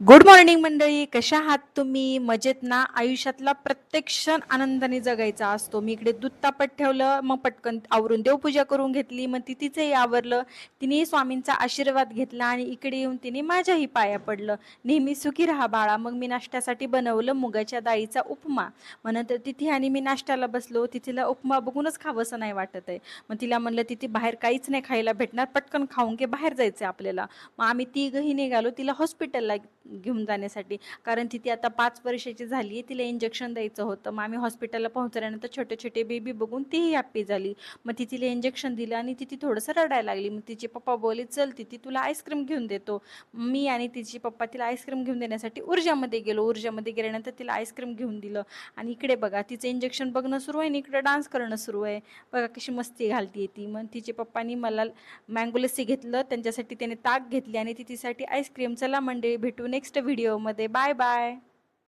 Good morning मंडळी, कशा आहात तुम्ही? मजेत ना? आयुष्यातला प्रत्येक क्षण आनंदाने जगायचा असतो. मी इकडे दूध तापत ठेवलं, मग पटकन आवरून देवपूजा करून घेतली, मग तिचंही आवरलं. तिने स्वामींचा आशीर्वाद घेतला आणि इकडे येऊन तिने माझ्याही पाया पडलं. नेहमी सुखी राहा बाळा. मग मी नाश्त्यासाठी बनवलं मुगाच्या डाळीचा उपमा. मग नंतर तिथे आणि मी नाश्त्याला बसलो. तिथला उपमा बघूनच खावंसं नाही वाटत आहे. मग तिला म्हणलं तिथे बाहेर काहीच नाही खायला भेटणार, पटकन खाऊन घे, बाहेर जायचं आपल्याला. मग आम्ही तिघही निघालो तिला हॉस्पिटलला घेऊन जाण्यासाठी. कारण ती आता 5 वर्षाची झाली आहे, तिला इंजेक्शन द्यायचं होतं. मग आम्ही हॉस्पिटलला पोहोचल्यानंतर छोटे छोटे बेबी बघून तीही हॅप्पी झाली. मग ती तिला इंजेक्शन दिलं आणि ती थोडंसं रडायला लागली. मग तिचे पप्पा बोलले, चल ती तुला आईस्क्रीम घेऊन देतो. मी आणि तिचे पप्पा तिला आईस्क्रीम घेऊन देण्यासाठी ऊर्जामध्ये गेलो. ऊर्जामध्ये गेल्यानंतर तिला आईस्क्रीम घेऊन दिलं. आणि इकडे बघा तिचं इंजेक्शन बघणं सुरू आहे आणि इकडे डान्स करणं सुरू आहे. बघा कशी मस्ती घालते ती. मग तिचे पप्पांनी मला मँगो लस्सी घेतलं, त्यांच्यासाठी त्याने ताक घेतली आणि तिच्यासाठी आईस्क्रीम. चला मंडळी, भेटू नेक्स्ट व्हिडिओमध्ये. Bye bye.